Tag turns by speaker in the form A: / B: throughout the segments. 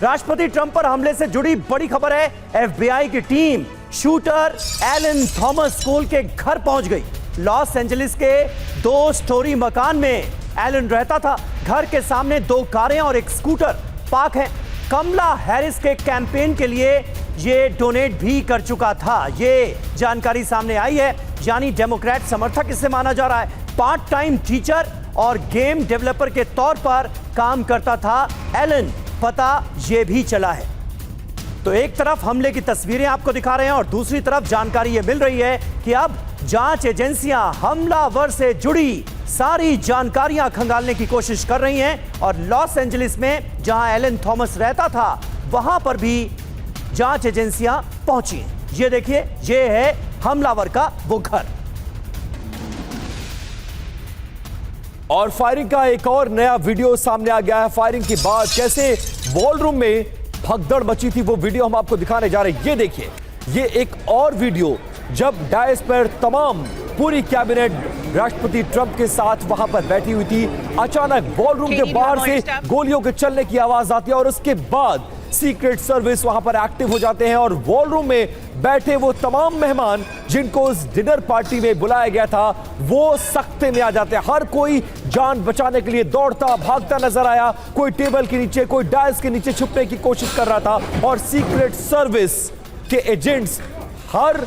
A: राष्ट्रपति ट्रंप पर हमले से जुड़ी बड़ी खबर है। एफबीआई की टीम शूटर एलन थॉमस कोल के घर पहुंच गई। लॉस एंजलिस के 2 स्टोरी मकान में एलन रहता था। घर के सामने 2 कारें और एक स्कूटर पार्क है। कमला हैरिस के कैंपेन के लिए ये डोनेट भी कर चुका था। ये जानकारी सामने आई है, यानी डेमोक्रेट समर्थक इसे माना जा रहा है। पार्ट टाइम टीचर और गेम डेवलपर के तौर पर काम करता था एलन, पता ये भी चला है। तो एक तरफ हमले की तस्वीरें आपको दिखा रहे हैं और दूसरी तरफ जानकारी ये मिल रही है कि अब जांच एजेंसियां हमलावर से जुड़ी सारी जानकारियां खंगालने की कोशिश कर रही हैं और लॉस एंजलिस में जहां एलन थॉमस रहता था वहां पर भी जांच एजेंसियां पहुंची हैं। ये देखिए, ये है हमलावर का वो घर।
B: और फायरिंग का एक और नया वीडियो सामने आ गया है। फायरिंग के बाद कैसे वॉलरूम में भगदड़ मची थी, वो वीडियो हम आपको दिखाने जा रहे हैं। ये देखिए, ये एक और वीडियो जब डायस पर तमाम पूरी कैबिनेट राष्ट्रपति ट्रंप के साथ वहां पर बैठी हुई थी। अचानक वॉलरूम के बाहर से गोलियों के चलने की आवाज आती है और उसके बाद सीक्रेट सर्विस वहां पर एक्टिव हो जाते हैं और वॉलरूम में बैठे वो तमाम मेहमान जिनको उस डिनर पार्टी में बुलाया गया था वो सख्ते में आ जाते हैं। हर कोई जान बचाने के लिए दौड़ता भागता नजर आया। कोई टेबल के नीचे, कोई डायस के नीचे छुपने की कोशिश कर रहा था और सीक्रेट सर्विस के एजेंट्स हर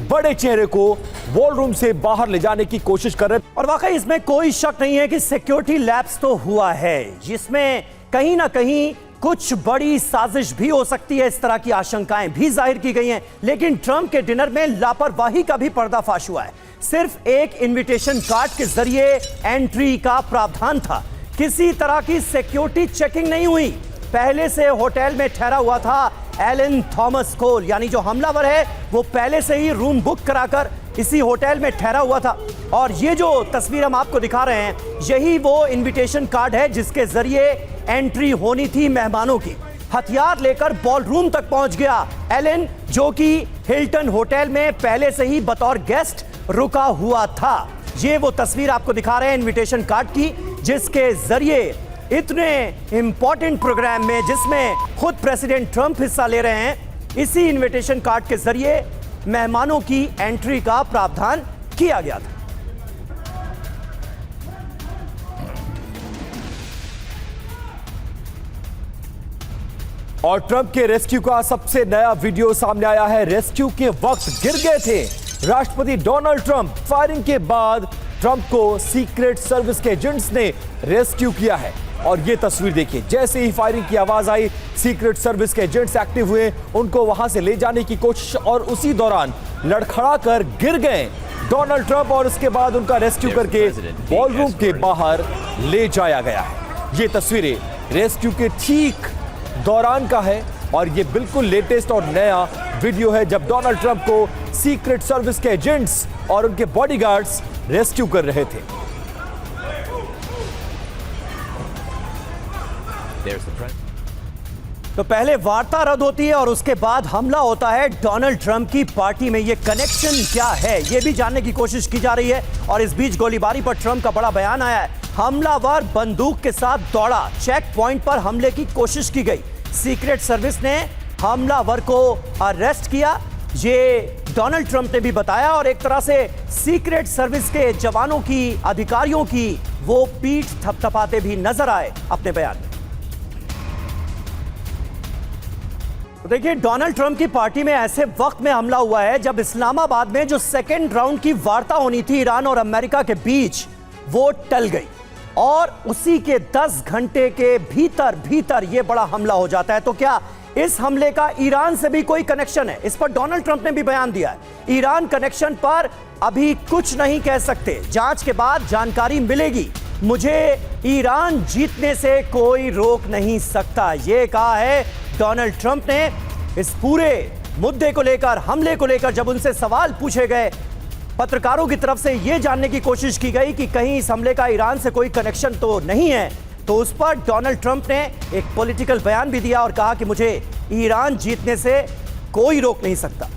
B: बड़े चेहरे को वॉलरूम से बाहर ले जाने की कोशिश कर रहे थे।
A: और वाकई इसमें कोई शक नहीं है कि सिक्योरिटी लैप्स तो हुआ है, जिसमें कहीं ना कहीं कुछ बड़ी साजिश भी हो सकती है। इस तरह की आशंकाएं भी जाहिर की गई हैं। लेकिन ट्रंप के डिनर में लापरवाही का भी पर्दाफाश हुआ है। सिर्फ एक इनविटेशन कार्ड के जरिए एंट्री का प्रावधान था। किसी तरह की सिक्योरिटी चेकिंग नहीं हुई। पहले से होटल में ठहरा हुआ था एलन थॉमस कोल, यानी जो हमलावर है वो पहले से ही रूम बुक कराकर इसी होटल में ठहरा हुआ था। और ये जो तस्वीर हम आपको दिखा रहे हैं, यही वो इनविटेशन कार्ड है जिसके जरिए एंट्री होनी थी मेहमानों की। हथियार लेकर बॉलरूम तक पहुंच गया एलन, जो कि हिल्टन होटल में पहले से ही बतौर गेस्ट रुका हुआ था। ये वो तस्वीर आपको दिखा रहे हैं इनविटेशन कार्ड की, जिसके जरिए इतने इंपॉर्टेंट प्रोग्राम में जिसमें खुद प्रेसिडेंट ट्रंप हिस्सा ले रहे हैं, इसी इनविटेशन कार्ड के जरिए मेहमानों की एंट्री का प्रावधान किया गया था।
B: और ट्रंप के रेस्क्यू का सबसे नया वीडियो सामने आया है। रेस्क्यू के वक्त गिर गए थे राष्ट्रपति डोनाल्ड ट्रंप। फायरिंग के बाद ट्रंप को सीक्रेट सर्विस के एजेंट्स ने रेस्क्यू किया है और ये तस्वीर देखिए। जैसे ही फायरिंग की आवाज आई, सीक्रेट सर्विस के एजेंट्स एक्टिव हुए, उनको वहां से ले जाने की कोशिश और उसी दौरान लड़खड़ा कर गिर गए डोनाल्ड ट्रंप और उसके बाद उनका रेस्क्यू करके बॉलरूम के बाहर ले जाया गया है। ये तस्वीरें रेस्क्यू के ठीक दौरान का है और ये बिल्कुल लेटेस्ट और नया वीडियो है जब डोनाल्ड ट्रंप को सीक्रेट सर्विस के एजेंट्स और उनके बॉडीगार्ड्स रेस्क्यू कर रहे थे।
A: तो पहले वार्ता रद्द होती है और उसके बाद हमला होता है डोनाल्ड ट्रंप की पार्टी में। ये कनेक्शन क्या है, ये भी जानने की कोशिश की जा रही है। और इस बीच गोलीबारी पर ट्रंप का बड़ा बयान आया है। हमलावर बंदूक के साथ दौड़ा, चेक पॉइंट पर हमले की कोशिश की गई। सीक्रेट सर्विस ने हमलावर को अरेस्ट किया, ये डोनाल्ड ट्रंप ने भी बताया। और एक तरह से सीक्रेट सर्विस के जवानों की, अधिकारियों की वो पीठ थपथपाते भी नजर आए अपने बयान में। तो देखिए, डोनाल्ड ट्रंप की पार्टी में ऐसे वक्त में हमला हुआ है जब इस्लामाबाद में जो सेकेंड राउंड की वार्ता होनी थी ईरान और अमेरिका के बीच, वो टल गई और उसी के 10 घंटे के भीतर ये बड़ा हमला हो जाता है। तो क्या इस हमले का ईरान से भी कोई कनेक्शन है? इस पर डोनाल्ड ट्रंप ने भी बयान दिया है। ईरान कनेक्शन पर अभी कुछ नहीं कह सकते, जांच के बाद जानकारी मिलेगी। मुझे ईरान जीतने से कोई रोक नहीं सकता, ये कहा है डोनाल्ड ट्रंप ने। इस पूरे मुद्दे को लेकर, हमले को लेकर जब उनसे सवाल पूछे गए, पत्रकारों की तरफ से यह जानने की कोशिश की गई कि कहीं इस हमले का ईरान से कोई कनेक्शन तो नहीं है, तो उस पर डोनाल्ड ट्रंप ने एक पॉलिटिकल बयान भी दिया और कहा कि मुझे ईरान जीतने से कोई रोक नहीं सकता।